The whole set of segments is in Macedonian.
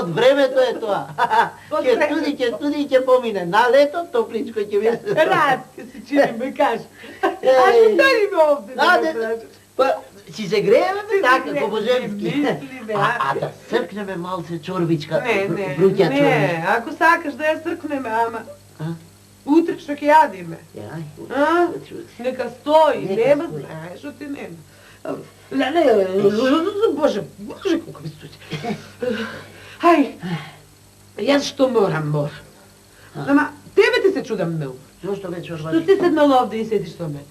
од времето е тоа. Ќе студи и ќе помине. На лето топличко ќе биде. Рад ќе се чини ме кажа. А што дали ме овде? Па, си се грееме така, по-божемски. А да сркнеме малце чорбичка, бруќа чорбичка. Не, ако сакаш да ја сркнеме, ама... Утре што ќе јадиме. Нека стои, нема, знаеш, што ти нема. Боже, колко ми студи. Ај, јас што морам. Ама, тебе ти се чудам многу. Зошто бе, чорбачи? Што ти седнал овде и седиш со мен?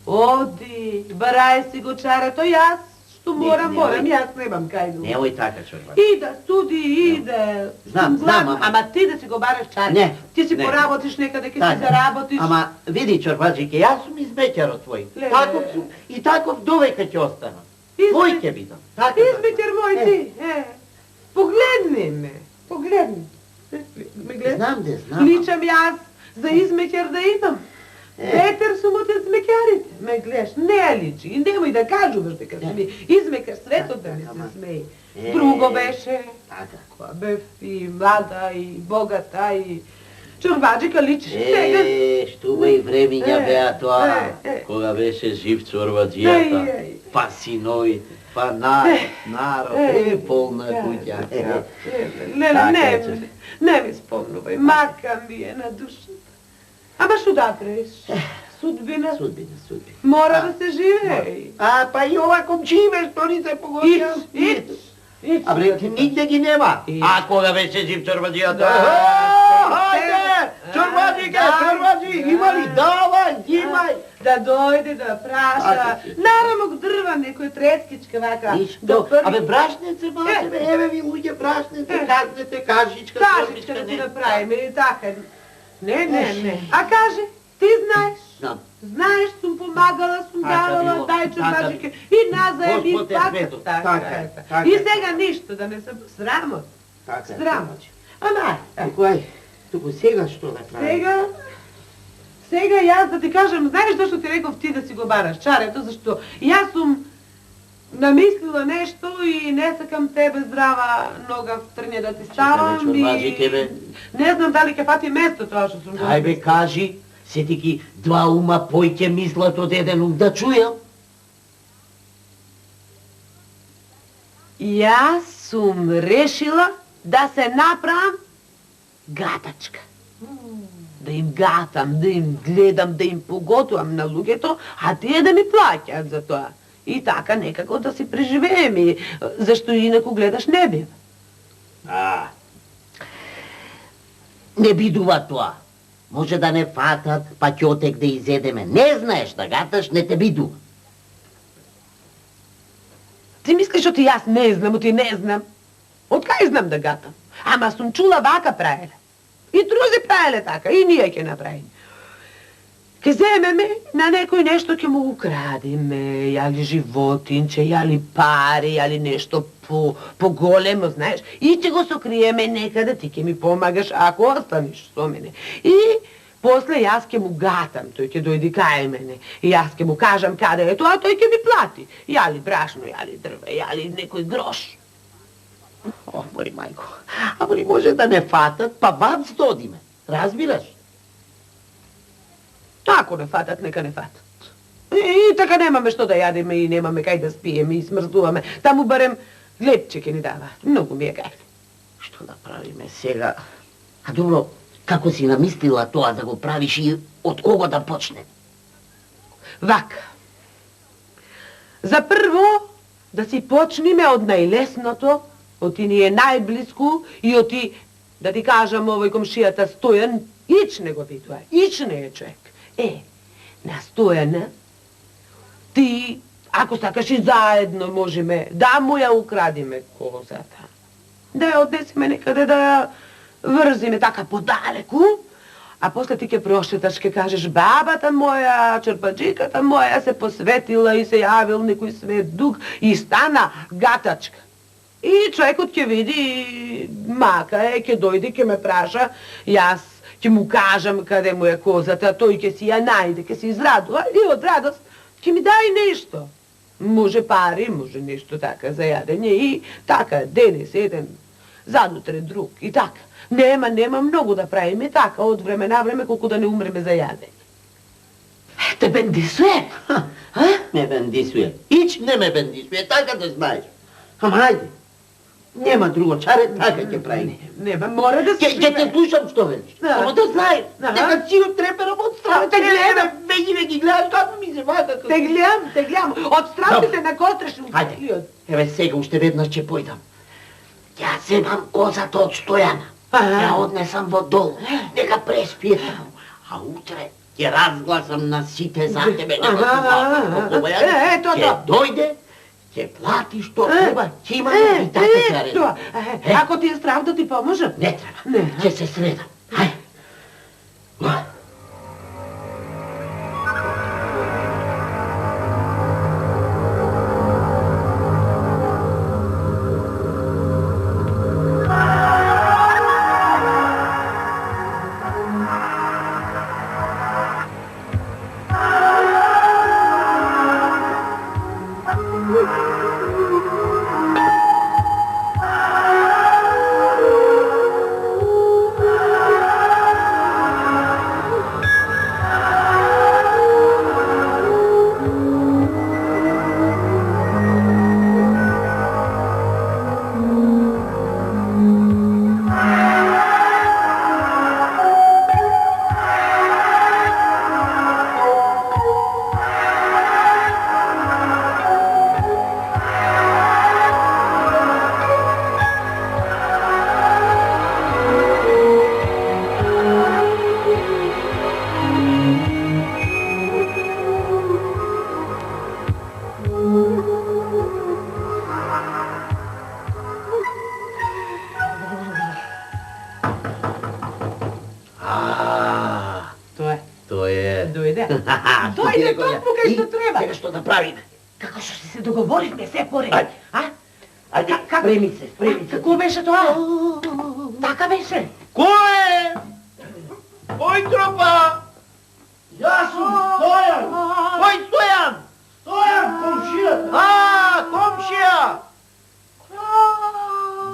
Оди, барај си го чарето, јас што морам, јас немам кај да. Немој така, чорбачи. Иде, студи, иде. Знам, ама ти да си го бараш чарето. Ти си поработиш некаде, ке си заработиш. Ама, види, чорбачике, јас сум измеќар од твој. Таков сум и таков довека ќе останам. Твој ќе бидам. Измеќар мој ти, погледни ме, погледни. Ме гледаш? Знам. Личам јас за измеќар да идам. Петер сум од измеќарите. Ме гледаш, не личи. И немој да кажуваш дека си ми измекар светот да ми се смеи. Друго беше. Бев и млада, и богата, и... Чорбаджика личиш сега. Штума и времиња беа тоа. Кога беше жив чорбаджијата. Па синовите, па народ, полна куќа. Не ми спомнувај, мака ми е на душата. Ама што да правиш? Судбина? Судбина. Мора да се живее. Па и овако живе, што ни се погодија? Ич. А бре, нигде ги нема. А кога беше жив чорбаджијата? Хајде! Чорбаджи, има ли? Давај! Да дојде да праша. Нарамок дрва, некој трескичка вака. Абе, брашнеце, малце, еве ви луѓе брашнеце, казнете, кажичка, Кажичка да ти направиме и така. Не. А кажи, ти знаеш? Знам. Знаеш, сум помагала, сум давала, дај чорбаджике. И назаем и пака. И сега ништо, да не се срамот. Срамот. Ама, туку сега што да правим? Сега јас да ти кажам, знаеш зашто ти реков ти да си го бараш чарето, зашто јас сум намислила нешто и не сакам тебе здрава нога в трње да ти ставам и... Не знам дали ќе фати место тоа што сум го... Ај бе, кажи, сетики два ума појќе мислат од еден ум, да чујам. Јас сум решила да се направам гатачка. Да им гатам, да им гледам, да им поготувам на луѓето, а тие да ми плаќаат за тоа. И така некако да си преживееме, зашто инаку гледаш не бива. Не бидува тоа. Може да не фатат, па ќотек да изедеме. Не знаеш да гаташ, не те бидува. Ти мислиш оти јас не знам, оти не знам. Од кај знам да гатам? Ама сум чула вака правеле. И друзи правеле така, и ние ќе направиме. Ке земеме на некој нешто ќе му украдиме, јали животинче, јали пари, јали нешто поголемо, знаеш, и ќе го сокриеме некаде, ти ќе ми помагаш ако останеш со мене. И после јас ќе му гатам, тој ќе дојди кај мене, и јас ќе му кажам каде е тоа, тој ќе ми плати. Јали брашно, јали дрве, јали некој грош. О, мој мајко, ама ли може да не фатат, па вац додиме, разбираш? Ако не фатат, нека не фатат. И така немаме што да јадеме и немаме кај да спиеме и смрзуваме. Таму барем лепче ке ни дава. Многу ми е гадно. Што да правиме сега? А добро, како си намислила тоа да го правиш и од кого да почне? Вака. За прво да си почнеме од најлесното, од ти ни е најблиску и од ти, да ти кажам, овој комшијата Стојан, ич не го видува, ич не е човек. На Стојана, ти, ако сакаш и заедно можеме, да му ја украдиме козата. Да ја однесеме некаде, да ја врзиме така подалеку, а после ти ќе прошеташ, ќе кажеш, бабата моја, чорбаджиката моја се посветила и се јавил некој свет дух и стана гатачка. И човекот ќе види, мака е, ќе дојде, ќе ме праша, јас ќе му кажам каде му е козата, тој ќе си ја најде, ќе се израдува и од радост ќе ми дај нешто. Може пари, може нешто така за јадење и така, денес еден задутре друг и така. Нема многу да правиме така, од време на време, колку да не умреме за јадење. Те бендисуе? Ме бендисуе. Ич не ме бендисуе, така да знаеш. Ама хајде. Нема друго чаре, така ќе правиме. Нема, мора да се Ќе те слушам што велиш. Ама да знаеш, дека си од треперам од страх. Те гледам. Веќе ги гледаш како ми се вака. Те гледам. Од стравите на котрешни. Хајде, еве сега уште веднаш ќе појдам. Ја земам козата од Стојана. Ја однесам во дол, нека преспие таму. А утре ќе разгласам на сите за тебе. Ќе дојде, ќе плати што треба, ќе има и така ќе редам. Ако ти е страв да ти поможам? Не треба, ќе се средам. Хајде. Дојде токму кај што треба. Сега што да правиме? Како што се договоривме, се поред. Ајде, спреми се. Како беше тоа? Така беше. Кој е? Кој тропа? Јас сум Стојан. Кој Стојан? Стојан, комшијата. Комшија.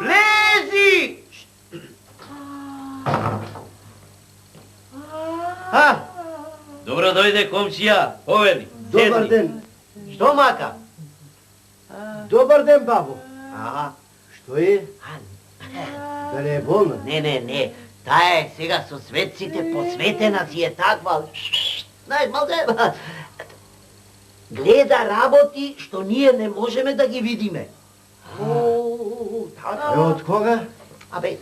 Влези. Добро дојде, комшија. Повели. Добар ден. Што мака? Добар ден, бабо. Што е? Дали е болна? Не. Таа е сега со светците посветена си е таква. Знаеш, малце, гледа работи што ние не можеме да ги видиме. Е, од кога? Абе,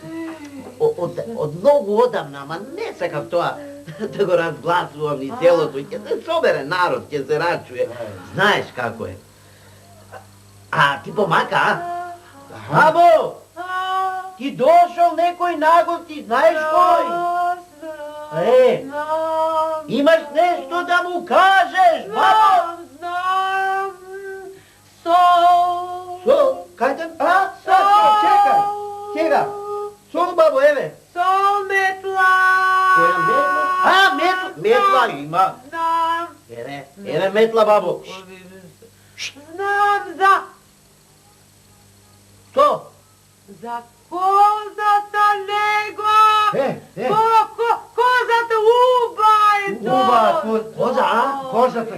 од многу одамна, ама не сакав тоа да го разгласувам ни селото и ќе се собере народ, ќе се рачуе. Знаеш како е. Ти помака, Бабо! Ти дошол некој на гости, знаеш кој? Имаш нешто да му кажеш, бабо? Знам. Сол. Кајде? Чекај. Сега. Сол, бабо, еве. Сол метла. Која метла? Метла има. Знам. Еве метла, бабо. Знам за... Што? За козата него. Козата уба е тоа. Козата,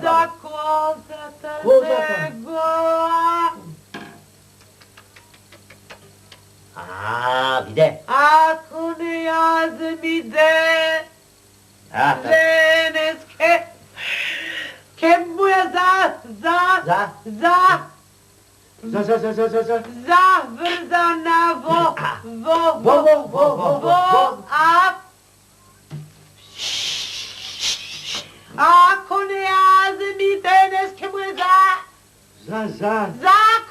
За козата него. Виде. Ако не јас виде, Ленеске, ке му ја заврзана ако не јас ми денес ке му ја за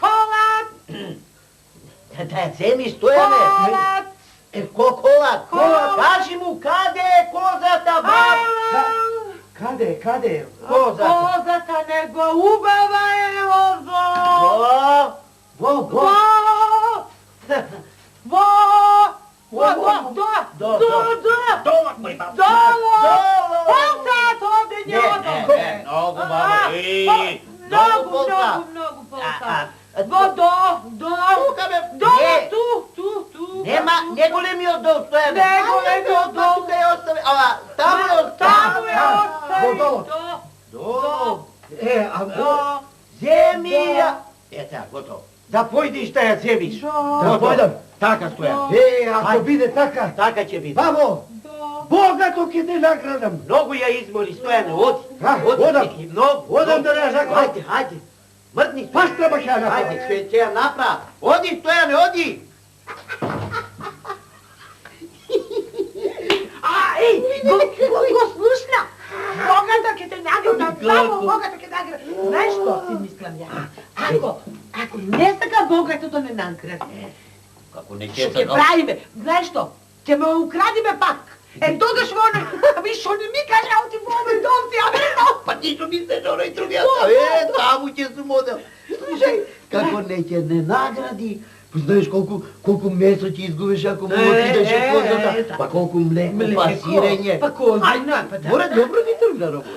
колат. Да земи, Стојане. Колат. Кажи му каде е козата, баб. Каде е? Козата него убава е ово. Много полта. Тука бе. Не. Tu. Нема, не големиот дол, Стојане. Не големиот дол. Тука ја остави. Ама, таму ја остави. Водолот. Долу. А Земја. Ете, готово. да појдиш да ја земиш. Да Готово. појдам. Така, Стојан. Ако Ајде. биде така, Така ќе биде. бабо, богато ќе те наградам. Многу ја измори, Стојане, оди. Одам. И многу. Одам да не жакам. Ајде. Мртни. Паш треба ќе ја направам. Ајде, ќе ја направ. Оди, Стојане, оди. Го слушна. Богата ќе те наградам, само богата ќе наградам. Знаеш што си мислам ја? Ако не сака богато да не награди, Како не што ќе правиме? Знаеш што? Ќе ме украдиме пак. Тогаш во оне, виш, он ми каже, а ти во овој дом си, а не знам. Па ништо мисле на оној другиот. Таму ќе сум одел. Слушај, како не ќе не награди. Знаеш колку месо ќе изгубиш ако му отидеш од козата. Па колку млеко, па сирење. Па козина, па да. Море добро ви тргна работа.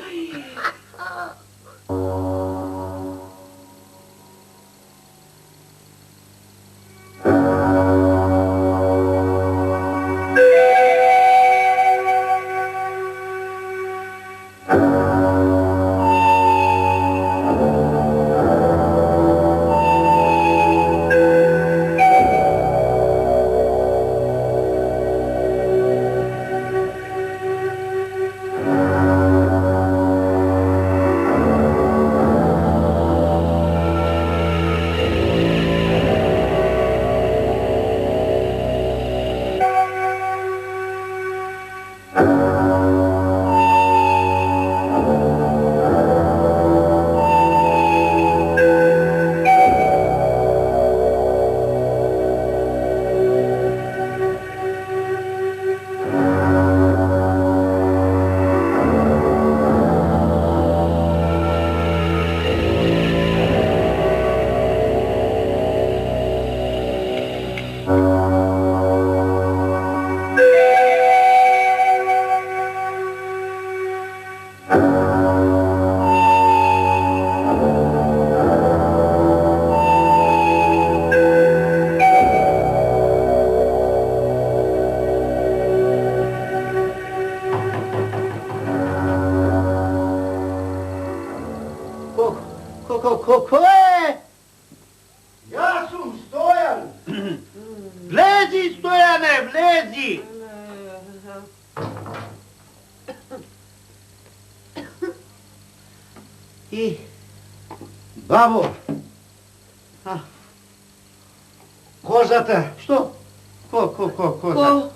Ко е? Јас сум Стојан. Влези, Стојане, влези! И, Бабо, а, козата, што? Коза?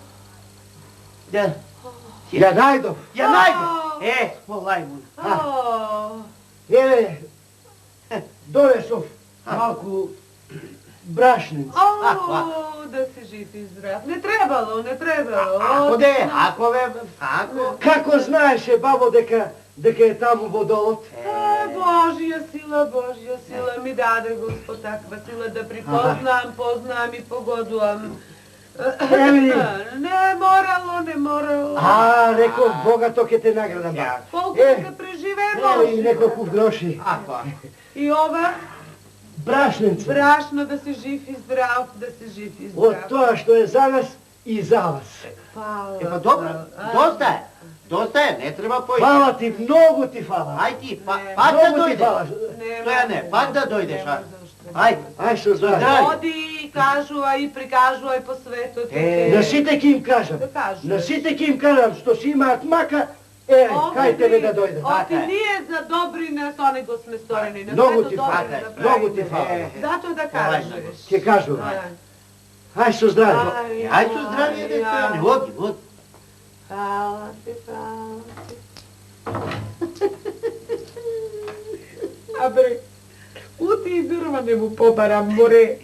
Да. ја најдов. Ја најдов. Полајмун. Еве, донесов малку брашница. Да си жив и здрав. Не требало. Ако де, ако ве, ако. Како знаеше бабо дека е таму водолот? Божја сила ми даде Господ таква сила да познам и погодувам. Евели. Не морало. Реков, богато ќе те наградам. Колку да преживее И Боже. неколку гроши. Ако. И ова, Брашница. брашно да си жив и здрав, Од тоа што е за нас и за вас. Па добро, доста е, не треба појде. Фала ти, многу ти фала. Ај ти, пак да Многу ти дојдеш. фала. Стојане, пак да дојдеш, а? Ај, Што здрави. здрави. Оди, кажувај и прикажувај по светот. На сите ќе им кажам. Да кажеш. На сите ќе им кажам што си имаат мака, кајте ме да дојдат. Оти ние за добри не со него сме сторени. На Многу свето ти добро фала, да правиме. многу ти фала. Зато да кажеш. Ќе кажувам. Ај. Што здрави. Ај со здравје, де Стојане, оди. Фала ти. Абре, ути и дрва не му побарам, море.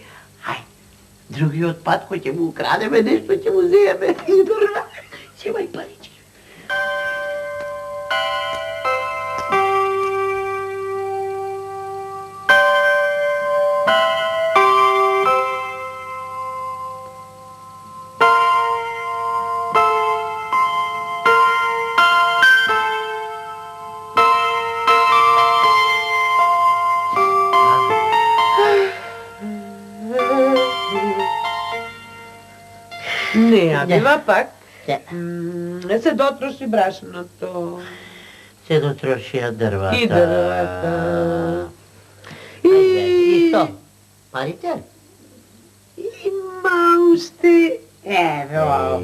Ај, другиот пат кој ќе му украдеме нешто, ќе му земеме и дрва. Земај парички. Не ја бива пак. Се. Не се дотроши брашното. Се дотрошија дрвата. И дрвата. И што? Парите? Има уште. Еве ова.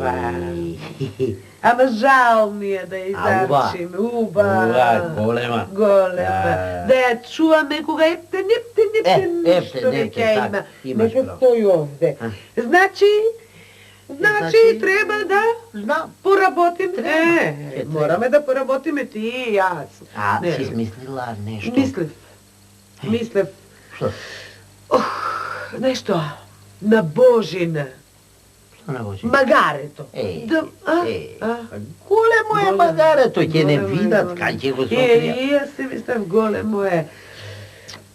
Ама жал ми е да изарчим. Уба. Голема. Голема. Да ја чувам некога ептен, нешто веќе има. Нека стои овде. Значи треба да Знам. поработим. Треба. Мораме да поработиме ти и јас. Си смислила нешто? Мислев. Што? Нешто. На Божина. Што на Божина? Магарето. Големо е магарето, ќе не видат, кај ќе го сокријат. Јас се мислев големо е.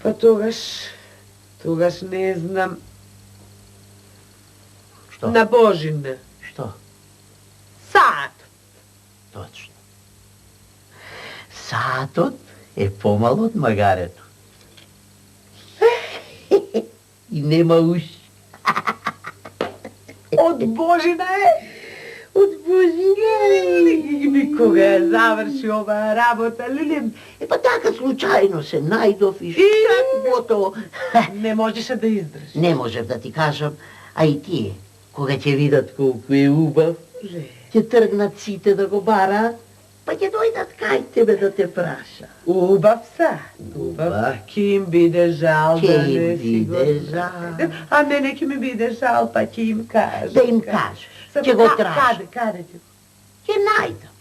Па тогаш не знам. Што? На Божина. Што? Саат. Точно. Саатот е помал од магарето. И нема уши. Од Божина е. Од Божина е. Никога ја заврши оваа работа, Лилин. Па така случајно се најдов и што готово. Не можеше да издржи. Не можев да ти кажам, а и тие, кога ќе видат колку е убав, ќе тргнат сите да го бараат, па ќе дојдат кај тебе да те праша. Убав са. Убав. Ке им биде жал Ќе да им не си го биде знаете. А мене ќе ми биде жал, па ќе им кажеш. Да им кажеш. Ќе го траш. Каде ќе? Ќе најдам.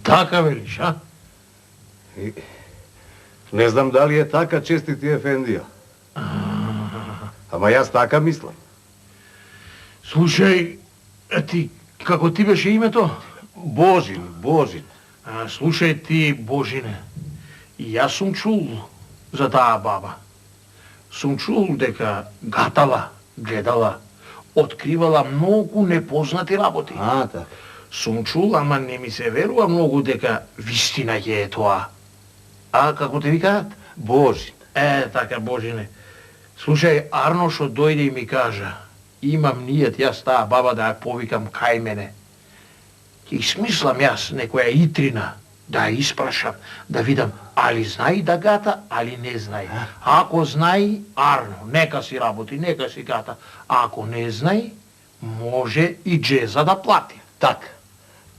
Така велиш, а? Не знам дали е така, честити Ефендија. Ама јас така мислам. Слушај, ти, како ти беше името? Божин. Слушај ти, Божине, и јас сум чул за таа баба. Сум чул дека гатала, гледала, откривала многу непознати работи. Така. Сум чул, ама не ми се верува многу дека вистина ќе е тоа. А како те викаат? Божин. Така, Божине. Слушај, Арношо дојде и ми кажа, имам нијет јас таа баба да ја повикам кај мене. Ќе смислам јас некоја итрина да ја испрашам, да видам али знаи да гата, али не знаи. Ако знаи, Арно, нека си работи, нека си гата. А ако не знаи, може и джеза да плати. Така.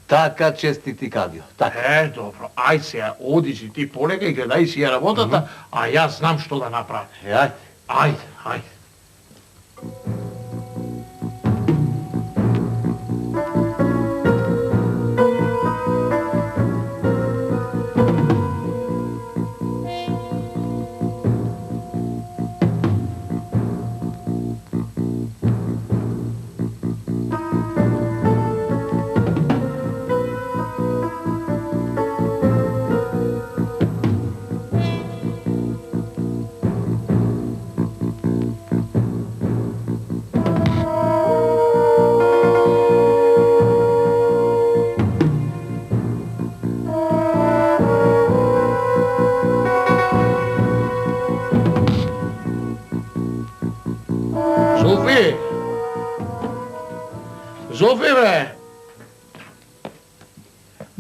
Така, честити Кадио. Така. Добро, ај сега, оди си ти полека и гледај си ја работата, а јас знам што да направам. Ајде. Зофи, бе!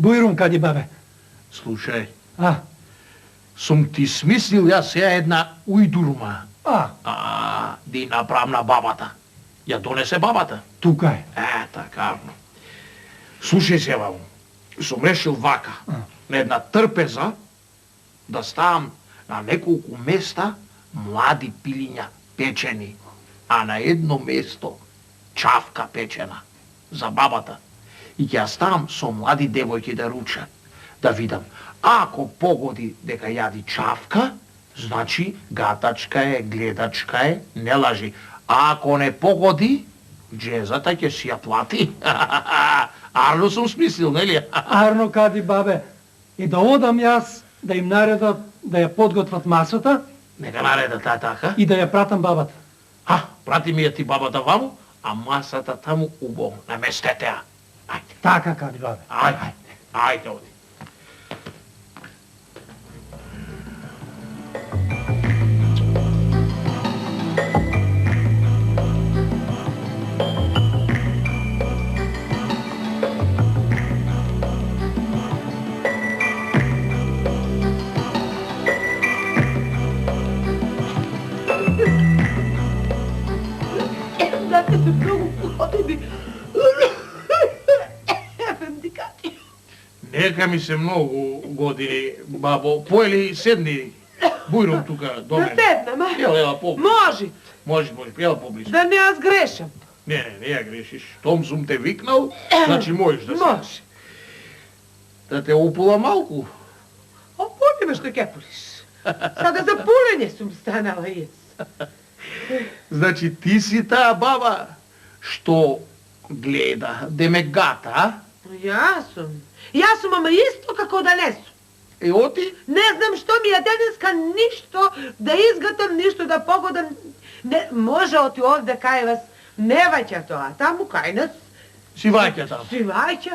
Бујрум, кади бабе? Слушај, А, сум ти смислил јас сега една ујдурма. Ди направам на бабата. Ја донесе бабата. тука е. Така. Слушај се, бабу. Сум решил вака. На една трпеза да ставам на неколку места млади пилиња печени, а на едно место чавка печена за бабата. И ќе ја ставам со млади девојки да ручат, да видам. Ако погоди дека јади чавка, значи гатачка е, гледачка е, не лажи. А ако не погоди, Джезата ќе си ја плати. Арно сум смислил, нели? Арно кади, бабе. И да одам јас, да им наредат да ја подготват масата Нека наредат така. и да ја пратам бабата. Прати ми ја ти бабата ваму, а масата таму убаво, наместете ја. Ајде, Така кади, бабе. ајде, оди. Дате се многу години. Ефендикати. Нека ми се многу години, бабо. Поели седни, бујром тука до Да мене. седнем, а? Ела по. Може, Може, ела поблизо. да не аз грешам. Не ја грешиш. Том сум те викнал, значи можеш да се. Може. Да те опула малку. А поли ме што ќе полиш. Сада за пулење сум станала јас. Значи ти си таа баба што гледа, де ме гата, а? Јас сум. Јас сум, ама исто како да не сум. Оти? Не знам што ми ја денеска ништо да изгатам, ништо да погодам. Не, може оти овде кај вас не ваќа тоа, таму кај нас Си ваќа таму. си ваќа.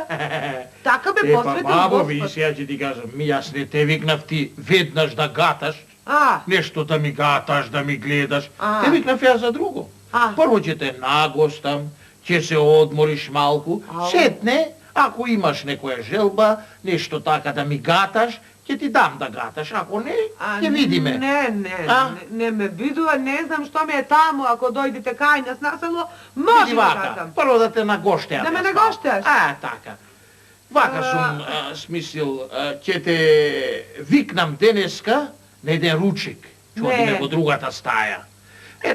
Така ме Па посветил бабо, ви Господ. сега ќе ти кажам, јас не те викнав ти веднаш да гаташ, А, нешто да ми гаташ, да ми гледаш. А. Те викнав ја за друго. А. Прво ќе те нагостам, ќе се одмориш малку, Ау. сетне, ако имаш некоја желба, нешто така да ми гаташ, ќе ти дам да гаташ, ако не, ќе видиме. А? Не ме видува, не знам што ми е таму, ако дојдете кај нас насело, може Види да вака, гатам. прво да те нагоштеам. Да ме јас нагоштеаш? малку. Така. Вака сум смислил, ќе те викнам денеска на еден ручек, ќе Не. одиме во другата стаја.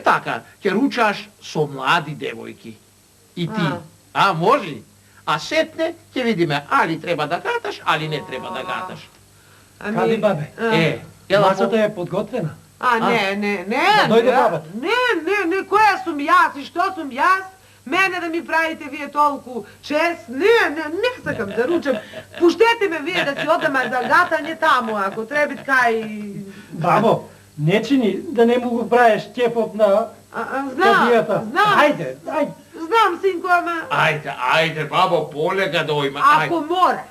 Така, ќе ручаш со млади девојки. И ти. Може? А сетне ќе видиме али треба да гаташ, али не треба да гаташ. Кади, бабе? Ела Масата е подготвена. Не, Да дојде бабата. не, која сум јас и што сум јас? Мене да ми правите вие толку чест? Не сакам да ручам. Пуштете ме вие да си одам за гатање таму, ако треба кај... Бабо, не чини да не му го правиш кефот на кадијата. Знам, Ајде. знам, синко, ама Ајде, бабо, полека да има. ако мора.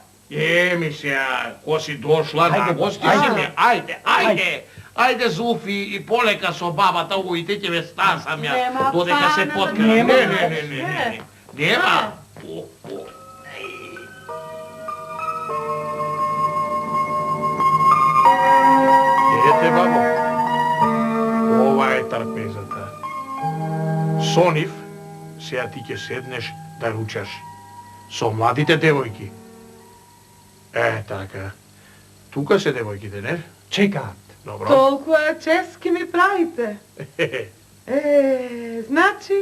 Ми сега, ко си дошла на Ајде, гости ајде. си ми, ајде Зуфи и полека со бабата, уите ќе ве стасам ја, Нема додека се пана, поткрем. нема. Не. Нема. Ете, бабо, ова е трпезата. Со нив, сега ти ќе седнеш да ручаш со младите девојки. Така. Тука се девојките, не? Чекаат. Добро. Толку чески ми правите. Значи...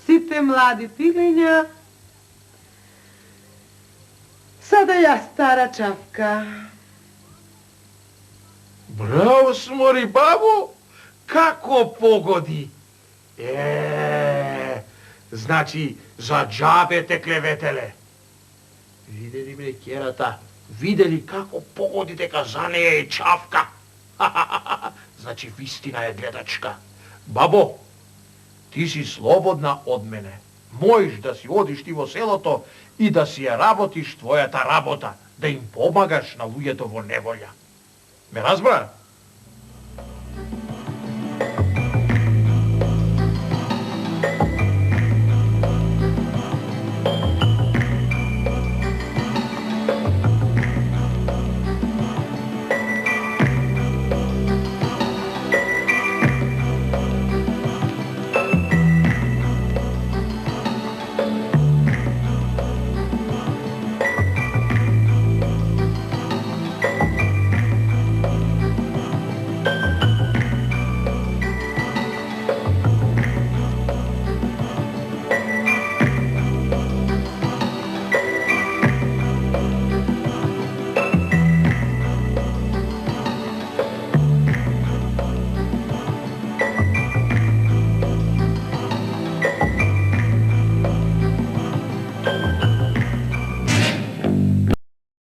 Сите млади пилења, сада ја стара чавка. Браво, смори, бабо! Како погоди? Значи, за џабе те клеветеле. Видели ме керата, видели како погоди дека за неја е чавка. Значи, вистина е гледачка. Бабо, ти си слободна од мене. Можеш да си одиш ти во селото и да си ја работиш твојата работа, да им помагаш на луѓето во неволја. Ме разбра?